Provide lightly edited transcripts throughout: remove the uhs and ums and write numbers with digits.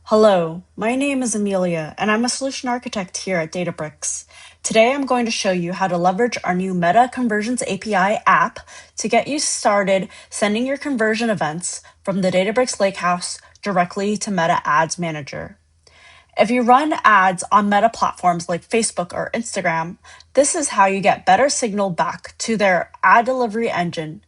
Hello, my name is Amelia, and I'm a solution architect here at Databricks. Today, I'm going to show you how to leverage our new Meta Conversions API app to get you started sending your conversion events from the Databricks Lakehouse directly to Meta Ads Manager. If you run ads on Meta platforms like Facebook or Instagram, this is how you get better signal back to their ad delivery engine.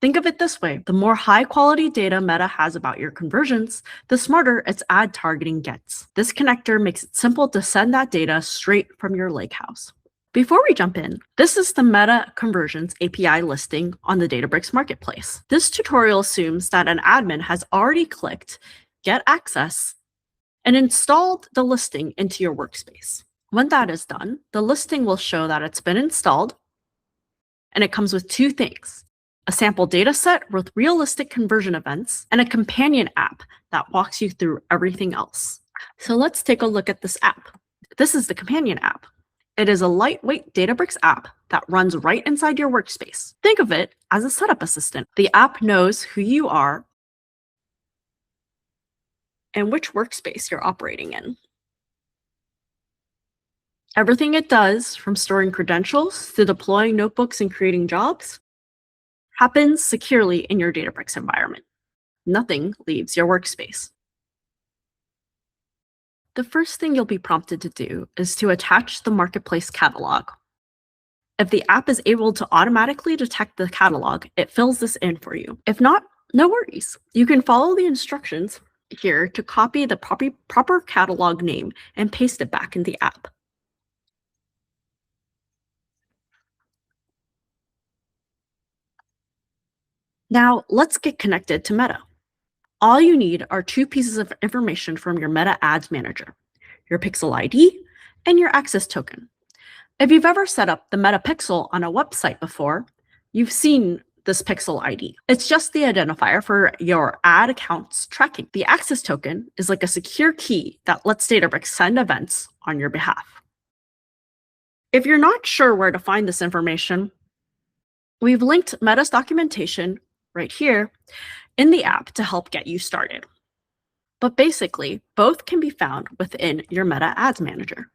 Think of it this way, the more high-quality data Meta has about your conversions, the smarter its ad targeting gets. This connector makes it simple to send that data straight from your lakehouse. Before we jump in, this is the Meta Conversions API listing on the Databricks Marketplace. This tutorial assumes that an admin has already clicked Get Access and installed the listing into your workspace. When that is done, the listing will show that it's been installed, and it comes with two things: a sample data set with realistic conversion events, and a companion app that walks you through everything else. So let's take a look at this app. This is the companion app. It is a lightweight Databricks app that runs right inside your workspace. Think of it as a setup assistant. The app knows who you are and which workspace you're operating in. Everything it does, from storing credentials to deploying notebooks and creating jobs, happens securely in your Databricks environment. Nothing leaves your workspace. The first thing you'll be prompted to do is to attach the Marketplace catalog. If the app is able to automatically detect the catalog, it fills this in for you. If not, no worries. You can follow the instructions here to copy the proper catalog name and paste it back in the app. Now, let's get connected to Meta. All you need are two pieces of information from your Meta Ads Manager: your Pixel ID and your access token. If you've ever set up the Meta Pixel on a website before, you've seen this Pixel ID. It's just the identifier for your ad account's tracking. The access token is like a secure key that lets Databricks send events on your behalf. If you're not sure where to find this information, we've linked Meta's documentation right here in the app to help get you started. But basically, both can be found within your Meta Ads Manager.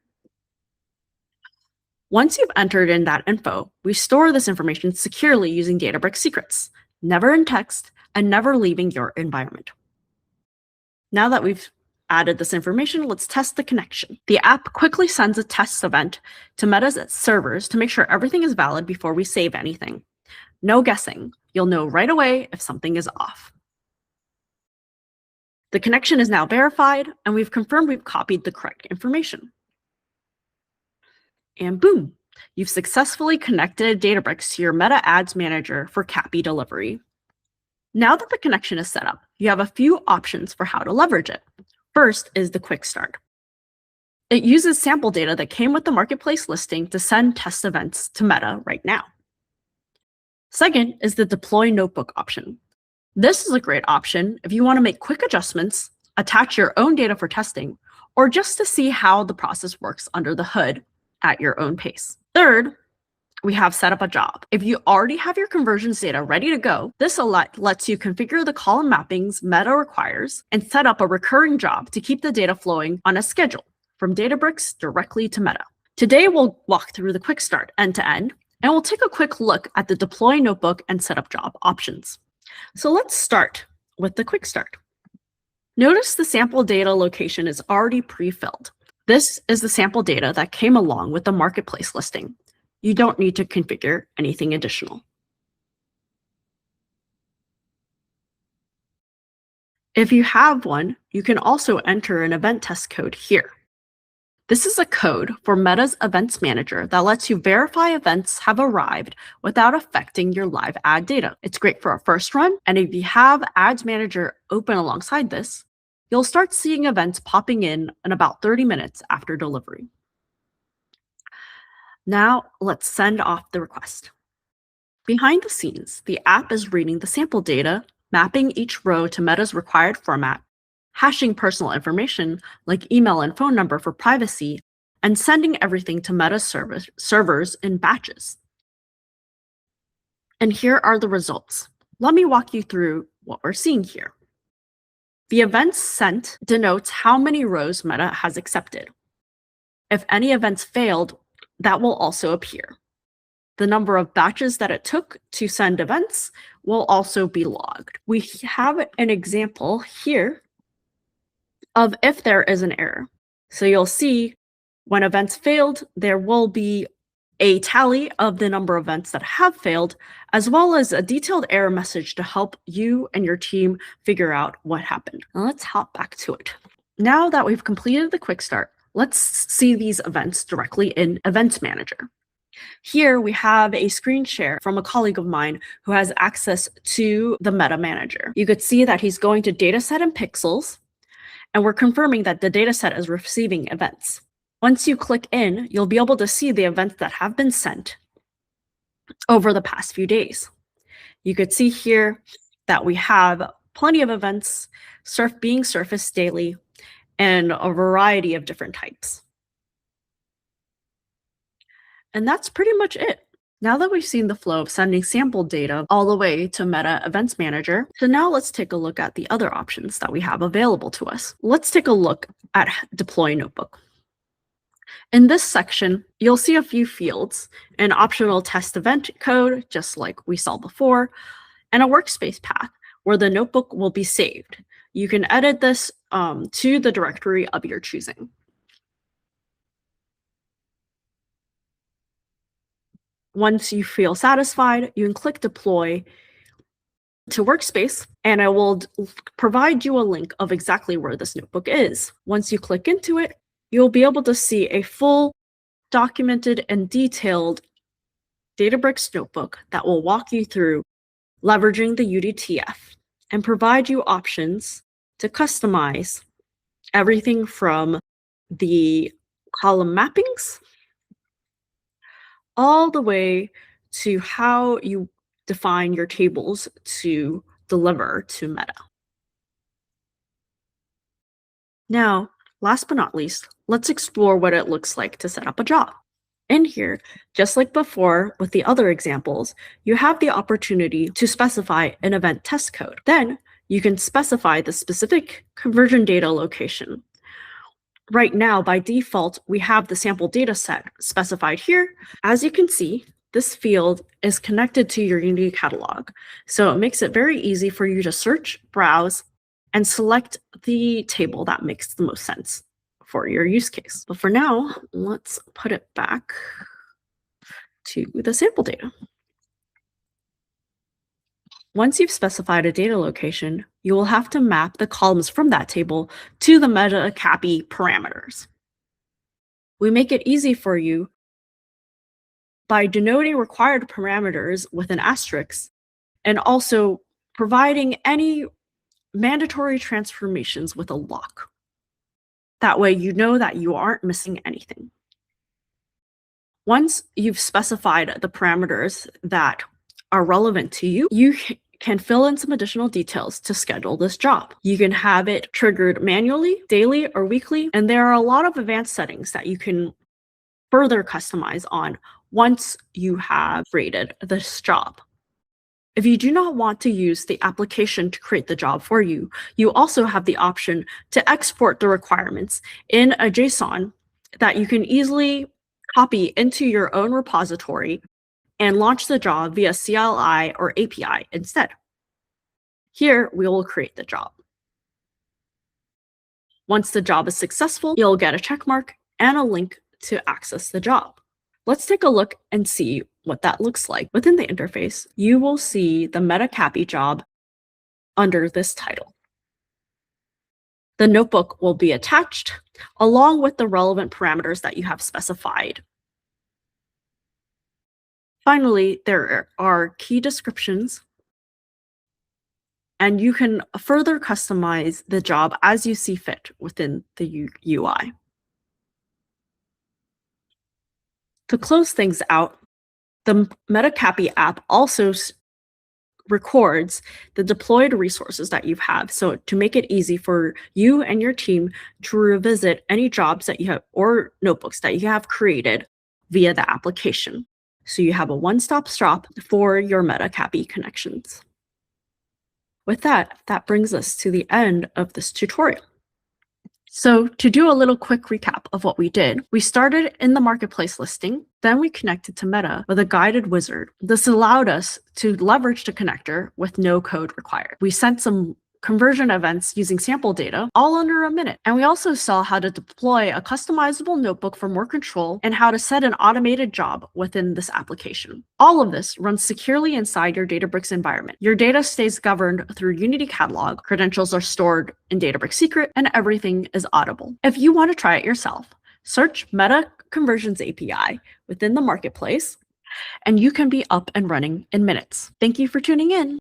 Once you've entered in that info, we store this information securely using Databricks secrets, never in text and never leaving your environment. Now that we've added this information, let's test the connection. The app quickly sends a test event to Meta's servers to make sure everything is valid before we save anything. No guessing. You'll know right away if something is off. The connection is now verified, and we've confirmed we've copied the correct information. And boom, you've successfully connected Databricks to your Meta Ads Manager for CAPI delivery. Now that the connection is set up, you have a few options for how to leverage it. First is the Quick Start. It uses sample data that came with the Marketplace listing to send test events to Meta right now. Second is the Deploy Notebook option. This is a great option if you want to make quick adjustments, attach your own data for testing, or just to see how the process works under the hood at your own pace. Third, we have Set Up a Job. If you already have your conversions data ready to go, this lets you configure the column mappings Meta requires and set up a recurring job to keep the data flowing on a schedule from Databricks directly to Meta. Today, we'll walk through the Quick Start end to end, and we'll take a quick look at the Deploy Notebook and Set Up Job options. So let's start with the Quick Start. Notice the sample data location is already pre-filled. This is the sample data that came along with the Marketplace listing. You don't need to configure anything additional. If you have one, you can also enter an event test code here. This is a code for Meta's Events Manager that lets you verify events have arrived without affecting your live ad data. It's great for a first run, and if you have Ads Manager open alongside this, you'll start seeing events popping in about 30 minutes after delivery. Now, let's send off the request. Behind the scenes, the app is reading the sample data, mapping each row to Meta's required format, hashing personal information like email and phone number for privacy, and sending everything to Meta servers in batches. And here are the results. Let me walk you through what we're seeing here. The events sent denotes how many rows Meta has accepted. If any events failed, that will also appear. The number of batches that it took to send events will also be logged. We have an example here of if there is an error. So you'll see when events failed, there will be a tally of the number of events that have failed, as well as a detailed error message to help you and your team figure out what happened. Now let's hop back to it. Now that we've completed the quick start, let's see these events directly in Events Manager. Here we have a screen share from a colleague of mine who has access to the Meta Manager. You could see that he's going to dataset and pixels, and we're confirming that the dataset is receiving events. Once you click in, you'll be able to see the events that have been sent over the past few days. You could see here that we have plenty of events being surfaced daily and a variety of different types. And that's pretty much it. Now that we've seen the flow of sending sample data all the way to Meta Events Manager, so now let's take a look at the other options that we have available to us. Let's take a look at Deploy Notebook. In this section, you'll see a few fields, an optional test event code, just like we saw before, and a workspace path where the notebook will be saved. You can edit this to the directory of your choosing. Once you feel satisfied, you can click Deploy to Workspace, and I will provide you a link of exactly where this notebook is. Once you click into it, you'll be able to see a full, documented, and detailed Databricks notebook that will walk you through leveraging the UDTF and provide you options to customize everything from the column mappings all the way to how you define your tables to deliver to Meta. Now, last but not least, let's explore what it looks like to set up a job. In here, just like before with the other examples, you have the opportunity to specify an event test code. Then you can specify the specific conversion data location. Right now, by default, we have the sample data set specified here. As you can see, this field is connected to your Unity catalog. So it makes it very easy for you to search, browse, and select the table that makes the most sense for your use case. But for now, let's put it back to the sample data. Once you've specified a data location, you will have to map the columns from that table to the Meta CAPI parameters. We make it easy for you by denoting required parameters with an asterisk and also providing any mandatory transformations with a lock. That way you know that you aren't missing anything. Once you've specified the parameters that are relevant to you, you can fill in some additional details to schedule this job. You can have it triggered manually, daily, or weekly, and there are a lot of advanced settings that you can further customize on once you have created this job. If you do not want to use the application to create the job for you, you also have the option to export the requirements in a JSON that you can easily copy into your own repository and launch the job via CLI or API instead. Here, we will create the job. Once the job is successful, you'll get a check mark and a link to access the job. Let's take a look and see what that looks like. Within the interface, you will see the Meta CAPI job under this title. The notebook will be attached along with the relevant parameters that you have specified. Finally, there are key descriptions, and you can further customize the job as you see fit within the UI. To close things out, the Meta CAPI app also records the deployed resources that you have. So to make it easy for you and your team to revisit any jobs that you have or notebooks that you have created via the application. So you have a one-stop shop for your Meta CAPI connections. With that, that brings us to the end of this tutorial. So to do a little quick recap of what we did, we started in the marketplace listing, then we connected to Meta with a guided wizard. This allowed us to leverage the connector with no code required. We sent some conversion events using sample data all under a minute. And we also saw how to deploy a customizable notebook for more control and how to set an automated job within this application. All of this runs securely inside your Databricks environment. Your data stays governed through Unity Catalog, credentials are stored in Databricks Secret, and everything is audible. If you want to try it yourself, search Meta Conversions API within the marketplace, and you can be up and running in minutes. Thank you for tuning in.